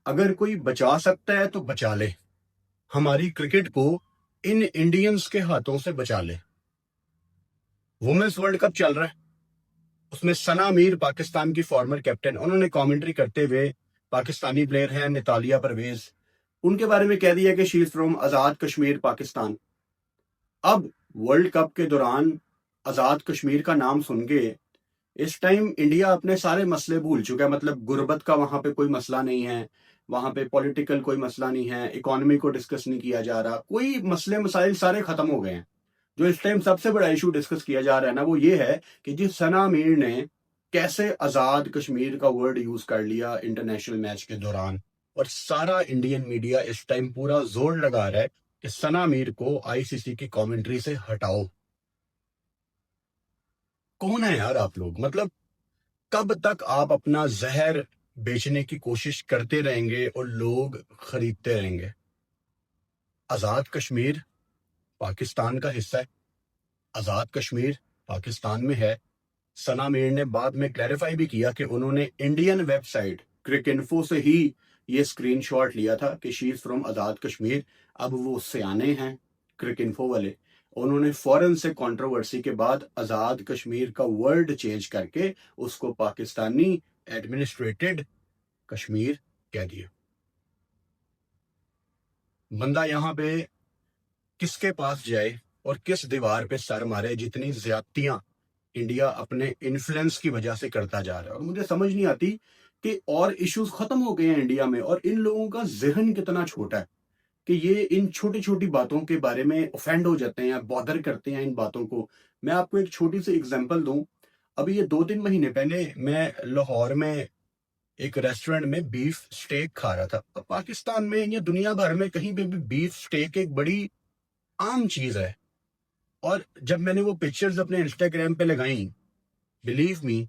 अगर कोई बचा सकता है तो बचा ले, हमारी क्रिकेट को इन इंडियंस के हाथों से बचा ले। वुमेन्स वर्ल्ड कप चल रहा है, उसमें सना मीर पाकिस्तान की फॉर्मर कैप्टन, उन्होंने कमेंट्री करते हुए, पाकिस्तानी प्लेयर हैं नितालिया परवेज, उनके बारे में कह दिया कि शी इज फ्रॉम आजाद कश्मीर पाकिस्तान। अब वर्ल्ड कप के दौरान आजाद कश्मीर का नाम सुन के इस टाइम इंडिया अपने सारे मसले भूल चुका है। मतलब गुर्बत का वहां पे कोई मसला नहीं है, वहां पे पॉलिटिकल कोई मसला नहीं है, इकोनॉमी को डिस्कस नहीं किया जा रहा, कोई मसले मसाइल सारे खत्म हो गए हैं। जो इस टाइम सबसे बड़ा इशू डिस्कस किया जा रहा है ना, वो ये है कि जी सना मीर ने कैसे आजाद कश्मीर का वर्ड यूज कर लिया इंटरनेशनल मैच के दौरान। और सारा इंडियन मीडिया इस टाइम पूरा जोर लगा रहा है कि सना मीर को आईसीसी की कमेंट्री से हटाओ। कौन है यार आप लोग? मतलब कब तक आप अपना जहर बेचने की कोशिश करते रहेंगे और लोग खरीदते रहेंगे? आजाद कश्मीर पाकिस्तान का हिस्सा है, आजाद कश्मीर पाकिस्तान में है। सना मीर ने बाद में क्लैरिफाई भी किया कि उन्होंने इंडियन वेबसाइट क्रिकइन्फो से ही ये स्क्रीनशॉट लिया था कि शी इज फ्रॉम आजाद कश्मीर। अब वो सियाने हैं क्रिकइन्फो वाले, उन्होंने फौरन से कंट्रोवर्सी के बाद आजाद कश्मीर का वर्ड चेंज करके उसको पाकिस्तानी एडमिनिस्ट्रेटेड कश्मीर कह दिया। बंदा यहाँ पे किसके पास जाए और किस दीवार पे सर मारे, जितनी ज्यादतियां इंडिया अपने इन्फ्लुएंस की वजह से करता जा रहा है। और मुझे समझ नहीं आती कि और इश्यूज खत्म हो गए हैं इंडिया में और इन लोगों का जहन कितना छोटा है कि ये इन छोटी छोटी बातों के बारे में ऑफेंड हो जाते हैं या बॉदर करते हैं इन बातों को। मैं आपको एक छोटी सी एग्जांपल दूं। अभी ये 2-3 महीने पहले मैं लाहौर में एक रेस्टोरेंट में बीफ स्टेक खा रहा था। अब पाकिस्तान में या दुनिया भर में कहीं पे भी बीफ स्टेक एक बड़ी आम चीज है। और जब मैंने वो पिक्चर्स अपने इंस्टाग्राम पे लगाई, बिलीव मी,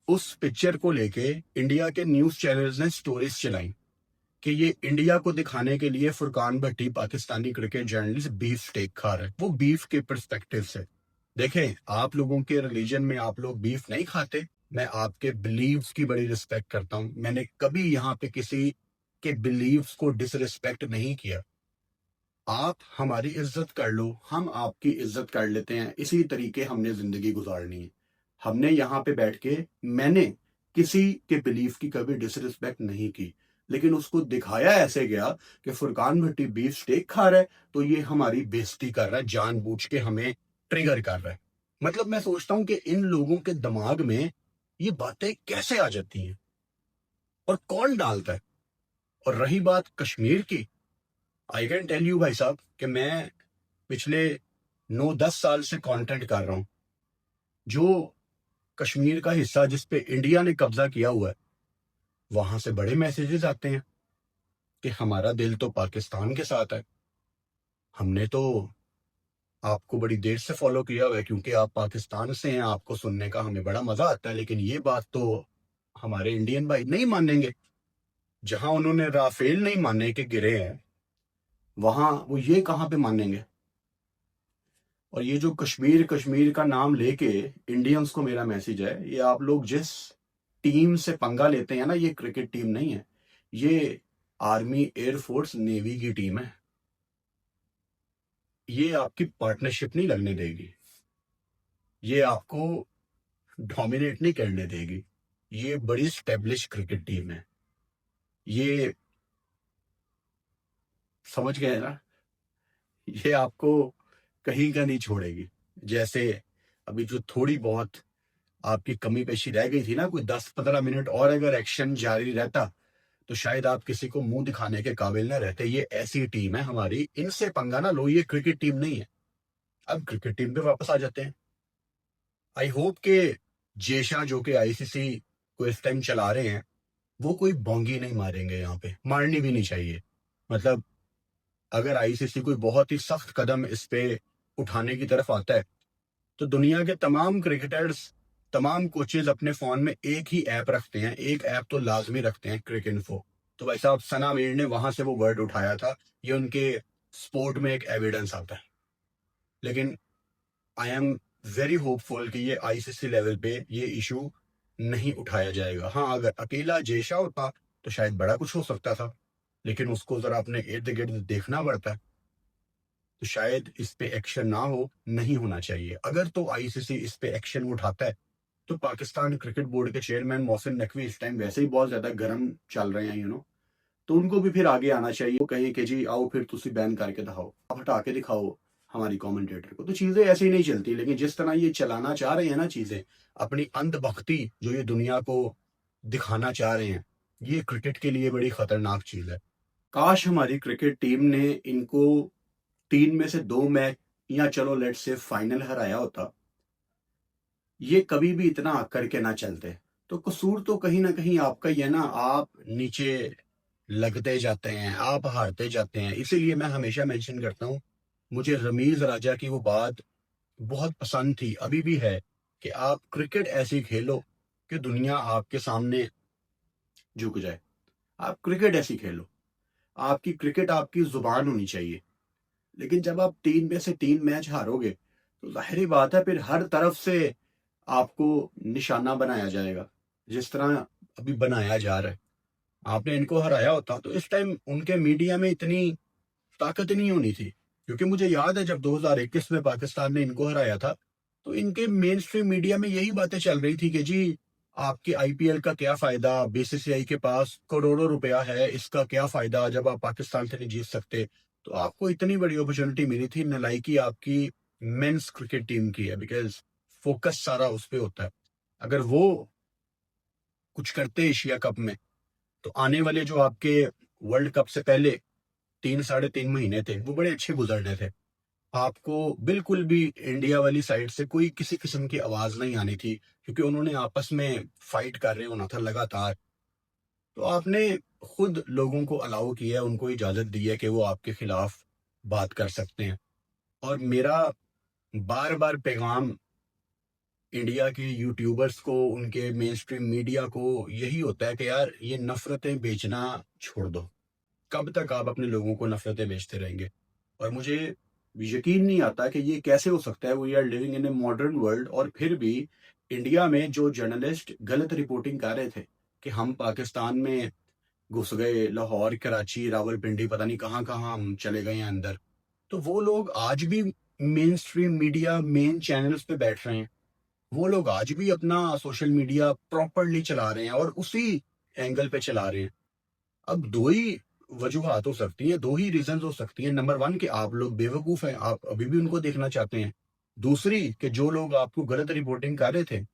उस पिक्चर को लेके इंडिया के न्यूज चैनल्स ने स्टोरीज चलाई कि ये इंडिया को दिखाने के लिए Furqan Bhatti Pakistani cricket journalist beef steak खा रहे हैं, वो बीफ के पर्सपेक्टिव से। देखें, आप लोगों के रिलीजन में आप लोग बीफ नहीं खाते, मैं आपके बिलीव्स की बड़ी रिस्पेक्ट करता हूं, मैंने कभी यहाँ पे किसी के बिलीव्स को डिसरिस्पेक्ट नहीं किया। आप हमारी इज्जत कर लो, हम आपकी इज्जत कर लेते हैं, इसी तरीके हमने जिंदगी गुजारनी है। हमने यहाँ पे बैठ के, मैंने किसी के बिलीफ की कभी डिसरिस्पेक्ट नहीं की, लेकिन उसको दिखाया ऐसे गया कि फुरकान भट्टी बीफ स्टेक खा रहा है तो ये हमारी बेइज्जती कर रहा है, जानबूझ के हमें ट्रिगर कर रहा है। मतलब मैं सोचता हूं कि इन लोगों के दिमाग में ये बातें कैसे आ जाती हैं और कौन डालता है। और रही बात कश्मीर की, आई कैन टेल यू भाई साहब कि मैं पिछले 9-10 साल से कंटेंट कर रहा हूं। जो कश्मीर का हिस्सा जिस पे इंडिया ने कब्जा किया हुआ है, वहां से बड़े मैसेजेस आते हैं कि हमारा दिल तो पाकिस्तान के साथ है। हमने तो आपको बड़ी देर से फॉलो किया हुआ है क्योंकि आप पाकिस्तान से हैं, आपको सुनने का हमें बड़ा मजा आता है, लेकिन ये बात तो हमारे इंडियन भाई नहीं मानेंगे। जहां उन्होंने राफेल नहीं माने के गिरे हैं, वहां वो ये कहां पे मानेंगे? और ये जो कश्मीर कश्मीर का नाम लेके इंडियंस को मेरा मैसेज है, ये आप लोग जिस टीम से पंगा लेते हैं ना, ये क्रिकेट टीम नहीं है, ये आर्मी एयरफोर्स नेवी की टीम है। ये आपकी पार्टनरशिप नहीं लगने देगी, ये आपको डोमिनेट नहीं करने देगी। ये बड़ी स्टेब्लिश क्रिकेट टीम है, ये समझ गए ना? ये आपको कहीं का नहीं छोड़ेगी। जैसे अभी जो थोड़ी बहुत आपकी कमी पेशी रह गई थी ना, कोई 10-15 मिनट और अगर एक्शन जारी रहता तो शायद आप किसी को मुंह दिखाने के काबिल ना रहते। ये ऐसी टीम है हमारी, इनसे पंगा ना लो, ये क्रिकेट टीम नहीं है। अब क्रिकेट टीम पे वापस आ जाते हैं। आई होप के जेशा जो कि आईसीसी को इस टाइम चला रहे हैं, वो कोई बोंगी नहीं मारेंगे, यहाँ पे मारनी भी नहीं चाहिए। मतलब अगर आईसीसी कोई बहुत ही सख्त कदम इस पे उठाने की तरफ आता है तो दुनिया के तमाम क्रिकेटर्स, तमाम कोचेज अपने फोन में एक ही ऐप रखते हैं, एक ऐप तो लाजमी रखते हैं, क्रिक इन्फो। तो भाई साहब सना मीर ने वहां से वो वर्ड उठाया था, ये उनके स्पोर्ट में एक एविडेंस आता है। लेकिन आई एम वेरी होपफुल कि ये आईसीसी लेवल पे ये इशू नहीं उठाया जाएगा। हाँ, अगर अकेला जेशा होता तो शायद बड़ा कुछ हो सकता था, लेकिन उसको जरा अपने इर्द गिर्द देखना पड़ता है। तो शायद इस पे एक्शन ना हो, नहीं होना चाहिए। अगर तो आईसीसी इस पे एक्शन उठाता है, तो पाकिस्तान क्रिकेट बोर्ड के चेयरमैन मोहसिन नकवी इस टाइम वैसे ही बहुत ज्यादा गर्म चल रहे हैं, तो उनको भी फिर आगे आना चाहिए। वो कहें कि जी आओ फिर तुसी बैन करके दिखाओ, आप हटा के दिखाओ हमारी कमेंटेटर को। तो चीजें ऐसे ही नहीं चलती। लेकिन जिस तरह ये चलाना चाह रहे हैं ना चीजें, अपनी अंधभक्ति जो ये दुनिया को दिखाना चाह रहे हैं, ये क्रिकेट के लिए बड़ी खतरनाक चीज है। काश हमारी क्रिकेट टीम ने इनको 3 में से 2 मैच, या चलो लेट्स से फाइनल हराया होता, ये कभी भी इतना आकर के ना चलते। तो कसूर तो कहीं ना कहीं आपका ही है ना, आप नीचे लगते जाते हैं, आप हारते जाते हैं। इसीलिए मैं हमेशा मेंशन करता हूँ, मुझे रमीज राजा की वो बात बहुत पसंद थी, अभी भी है, कि आप क्रिकेट ऐसी खेलो कि दुनिया आपके सामने झुक जाए। आप क्रिकेट ऐसी खेलो, आपकी क्रिकेट आपकी जुबान होनी चाहिए। लेकिन जब आप 3 में से 3 मैच हारोगे, तो जाहिर बात है फिर हर तरफ से आपको निशाना बनाया जाएगा, जिस तरह अभी बनाया जा रहा है। आपने इनको हराया होता तो इस टाइम उनके मीडिया में इतनी ताकत नहीं होनी थी। क्योंकि मुझे याद है जब 2021 में पाकिस्तान ने इनको हराया था, तो इनके मेन स्ट्रीम मीडिया में यही बातें चल रही थी कि जी आपके आईपीएल का क्या फायदा, बीसीसीआई के पास करोड़ों रुपया है, इसका क्या फायदा जब आप पाकिस्तान से नहीं जीत सकते। तो आपको इतनी बड़ी अपॉर्चुनिटी मिली थी, नलायकी आपकी मेंस क्रिकेट टीम की है, बिकॉज फोकस सारा उस पर होता है। अगर वो कुछ करते एशिया कप में, तो आने वाले जो आपके वर्ल्ड कप से पहले 3 साढ़े 3 महीने थे, वो बड़े अच्छे गुजरने थे। आपको बिल्कुल भी इंडिया वाली साइड से कोई किसी किस्म की आवाज नहीं आनी थी, क्योंकि उन्होंने आपस में फाइट कर रहे होना था लगातार। तो आपने खुद लोगों को अलाउ किया है, उनको इजाजत दी है कि वो आपके खिलाफ बात कर सकते हैं। और मेरा बार बार पैगाम इंडिया के यूट्यूबर्स को, उनके मेन स्ट्रीम मीडिया को यही होता है कि यार ये नफरतें बेचना छोड़ दो। कब तक आप अपने लोगों को नफरतें बेचते रहेंगे? और मुझे यकीन नहीं आता कि ये कैसे हो सकता है। We are living in a modern world, और फिर भी इंडिया में जो जर्नलिस्ट गलत रिपोर्टिंग कर रहे थे कि हम पाकिस्तान में घुस गए, लाहौर, कराची, रावलपिंडी, पता नहीं कहाँ कहाँ हम चले गए हैं अंदर, तो वो लोग आज भी main stream media, main channels पे बैठ रहे हैं। वो लोग आज भी अपना सोशल मीडिया प्रॉपरली चला रहे हैं और उसी एंगल पे चला रहे हैं। अब दो ही वजूहात हो सकती हैं, दो ही रीजन हो सकती हैं। नंबर 1 कि आप लोग बेवकूफ हैं, आप अभी भी उनको देखना चाहते हैं। दूसरी कि जो लोग आपको गलत रिपोर्टिंग कर रहे थे,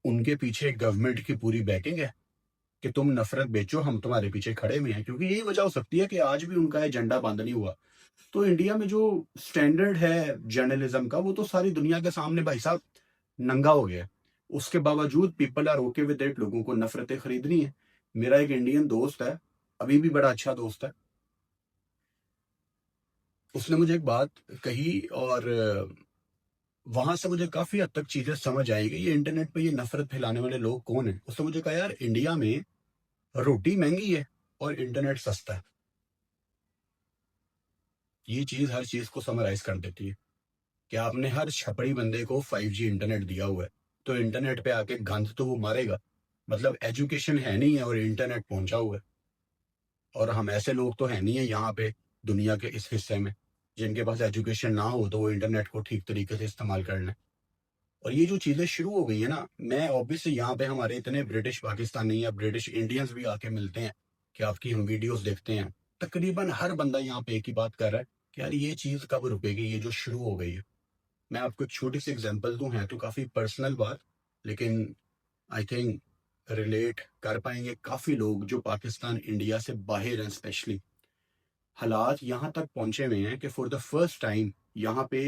उनके पीछे गवर्नमेंट की पूरी बैकिंग है कि तुम नफरत बेचो, हम तुम्हारे पीछे खड़े हुए हैं। क्योंकि यही वजह हो सकती है कि आज भी उनका एजेंडा बंद नहीं हुआ। तो इंडिया में जो स्टैंडर्ड है जर्नलिज्म का, वो तो सारी दुनिया के सामने भाई साहब नंगा हो गया है। उसके बावजूद people are okay with it, लोगों को नफरतें खरीदनी है। मेरा एक इंडियन दोस्त है, अभी भी बड़ा अच्छा दोस्त है, उसने मुझे एक बात कही, और वहां से मुझे काफी हद तक चीजें समझ आएगी ये इंटरनेट पे ये नफरत फैलाने वाले लोग कौन है। उसने मुझे कहा यार इंडिया में रोटी महंगी है और इंटरनेट सस्ता है। ये चीज हर चीज को समराइज कर देती है कि आपने हर छपड़ी बंदे को 5G इंटरनेट दिया हुआ है, तो इंटरनेट पे आके गंद तो वो मारेगा। मतलब एजुकेशन है नहीं है और इंटरनेट पहुंचा हुआ है। और हम ऐसे लोग तो है नहीं है यहाँ पे दुनिया के इस हिस्से में जिनके पास एजुकेशन ना हो तो वो इंटरनेट को ठीक तरीके से इस्तेमाल कर लें। और ये जो चीजें शुरू हो गई है ना, मैं ऑब्वियसली यहाँ पे हमारे इतने ब्रिटिश पाकिस्तानी या ब्रिटिश इंडियंस भी आके मिलते हैं कि आपकी हम वीडियोस देखते हैं। तकरीबन हर बंदा यहाँ पे एक ही बात कर रहा है कि यार ये चीज कब रुकेगी, ये जो शुरू हो गई है। मैं आपको एक छोटी सी एग्जांपल दूं, है तो काफी पर्सनल बात, लेकिन आई थिंक रिलेट कर पाएंगे काफी लोग जो पाकिस्तान इंडिया से बाहर हैं। स्पेशली हालात यहाँ तक पहुंचे हुए हैं कि फॉर द फर्स्ट टाइम यहाँ पे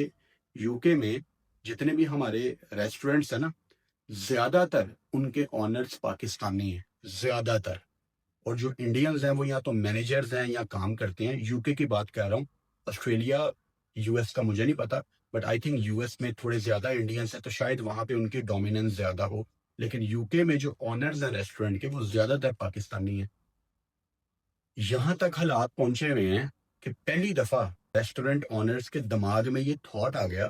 यूके में जितने भी हमारे रेस्टोरेंट्स हैं ना, ज्यादातर उनके ऑनर्स पाकिस्तानी हैं, ज्यादातर। और जो इंडियंस हैं वो या तो मैनेजर्स हैं या काम करते हैं। यूके की बात कर रहा हूँ, ऑस्ट्रेलिया, यूएस का मुझे नहीं पता, बट आई थिंक यूएस में थोड़े ज्यादा इंडियंस हैं, तो शायद वहां पे उनकी डोमिनेंस ज्यादा हो। लेकिन यूके में जो ऑनर्स हैं रेस्टोरेंट के, वो ज्यादातर पाकिस्तानी हैं। यहां तक हालात पहुंचे हुए हैं कि पहली दफा रेस्टोरेंट ऑनर्स के दिमाग में ये थॉट आ गया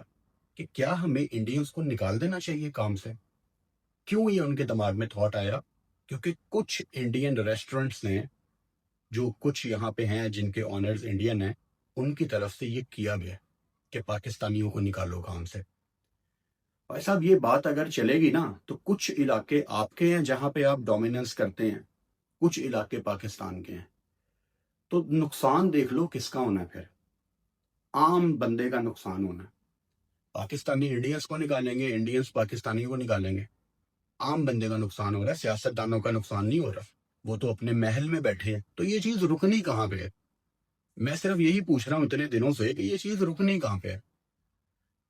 कि क्या हमें इंडियंस को निकाल देना चाहिए काम से। क्यों ये उनके दिमाग में थॉट आया? क्योंकि कुछ इंडियन रेस्टोरेंट्स ने, जो कुछ यहाँ पे हैं जिनके ऑनर्स इंडियन हैं, उनकी तरफ से ये किया गया कि पाकिस्तानियों को निकालो काम से। भाई साहब, ये बात अगर चलेगी ना तो कुछ इलाके आपके हैं जहां पे आप डोमिनेंस करते हैं, कुछ इलाके पाकिस्तान के हैं, तो नुकसान देख लो किसका होना है फिर। आम बंदे का नुकसान होना है। पाकिस्तानी इंडियंस को निकालेंगे, इंडियंस पाकिस्तानियों को निकालेंगे। आम बंदे का नुकसान हो रहा है, सियासतदानों का नुकसान नहीं हो रहा। वो तो अपने महल में बैठे हैं, तो ये चीज रुकनी कहाँ पे है? मैं सिर्फ यही पूछ रहा हूँ इतने दिनों से कि ये चीज रुकनी कहाँ पे है।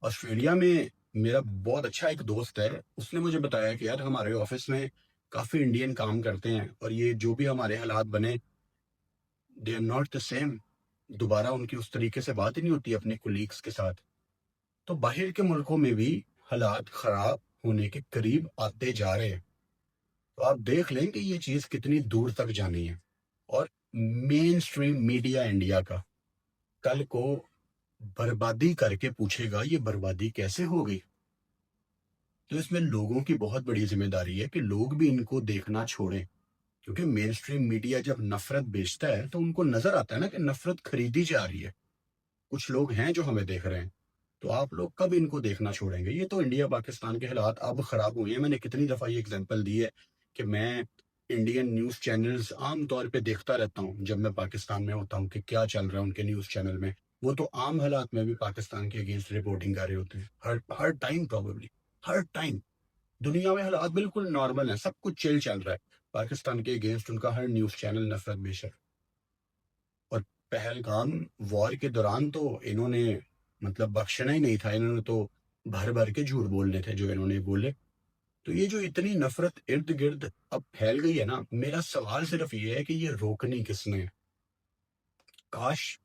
ऑस्ट्रेलिया में मेरा बहुत अच्छा एक दोस्त है, उसने मुझे बताया कि यार हमारे ऑफिस में काफी इंडियन काम करते हैं और ये जो भी हमारे हालात बने, they are not the same. दोबारा उनकी उस तरीके से बात ही नहीं होती अपने कोलीग्स के साथ। तो बाहर के मुल्कों में भी हालात खराब होने के करीब आते जा रहे हैं। तो आप देख लें कि ये चीज कितनी दूर तक जानी है। और मेन स्ट्रीम मीडिया इंडिया का कल को बर्बादी करके पूछेगा ये बर्बादी कैसे हो गई। तो इसमें लोगों की बहुत बड़ी जिम्मेदारी है कि लोग भी इनको देखना छोड़ें। क्योंकि मेन स्ट्रीम मीडिया जब नफरत बेचता है तो उनको नजर आता है ना कि नफरत खरीदी जा रही है। कुछ लोग हैं जो हमें देख रहे हैं, तो आप लोग कब इनको देखना छोड़ेंगे? ये तो इंडिया पाकिस्तान के हालात अब खराब हुए हैं। मैंने कितनी दफा ये एग्जांपल दी है कि मैं इंडियन न्यूज चैनल्स आम तौर पे देखता रहता हूँ जब मैं पाकिस्तान में होता हूँ कि क्या चल रहा है उनके न्यूज चैनल में। वो तो आम हालात में भी पाकिस्तान के अगेंस्ट रिपोर्टिंग कर रहे होते हैं, हर हर टाइम प्रॉबेबली, हर टाइम। दुनिया में हालात बिल्कुल नॉर्मल है, सब कुछ चिल चल रहा है, पाकिस्तान के अगेंस्ट उनका हर न्यूज चैनल नफरत बेशक। और पहलगाम वॉर के दौरान तो इन्होंने मतलब बख्शना ही नहीं था, इन्होंने तो भर भर के झूठ बोलने थे जो इन्होंने बोले। तो ये जो इतनी नफरत इर्द गिर्द अब फैल गई है ना, मेरा सवाल सिर्फ ये है कि ये रोकनी किसने है? काश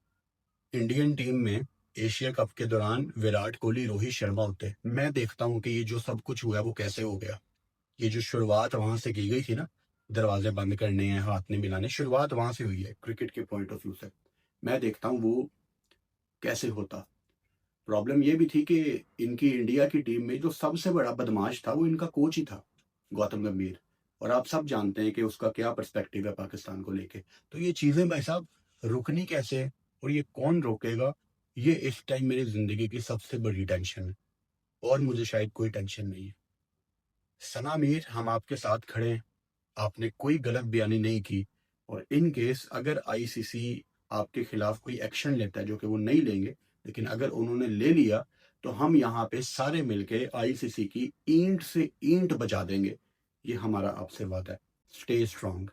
इंडियन टीम में एशिया कप के दौरान विराट कोहली, रोहित शर्मा होते। मैं देखता हूँ कि ये जो सब कुछ हुआ वो कैसे हो गया। ये जो शुरुआत वहां से की गई थी ना, दरवाजे बंद करने हैं, हाथ नहीं मिलाने, शुरुआत वहां से हुई है क्रिकेट के पॉइंट ऑफ व्यू से। मैं देखता हूँ वो कैसे होता। प्रॉब्लम ये भी थी कि इनकी इंडिया की टीम में जो सबसे बड़ा बदमाश था वो इनका कोच ही था, गौतम गंभीर। और आप सब जानते हैं कि उसका क्या पर्सपेक्टिव है पाकिस्तान को लेके। तो ये चीजें भाई साहब रुकनी कैसे है और ये कौन रोकेगा? ये इस टाइम मेरी जिंदगी की सबसे बड़ी टेंशन है, और मुझे शायद कोई टेंशन नहीं है। सना मीर, हम आपके साथ खड़े हैं। आपने कोई गलत बयानी नहीं की। और इन केस अगर आईसीसी आपके खिलाफ कोई एक्शन लेता है, जो कि वो नहीं लेंगे, लेकिन अगर उन्होंने ले लिया तो हम यहाँ पे सारे मिलके आईसीसी की ईंट से ईंट बजा देंगे। ये हमारा आपसे वादा है। Stay strong.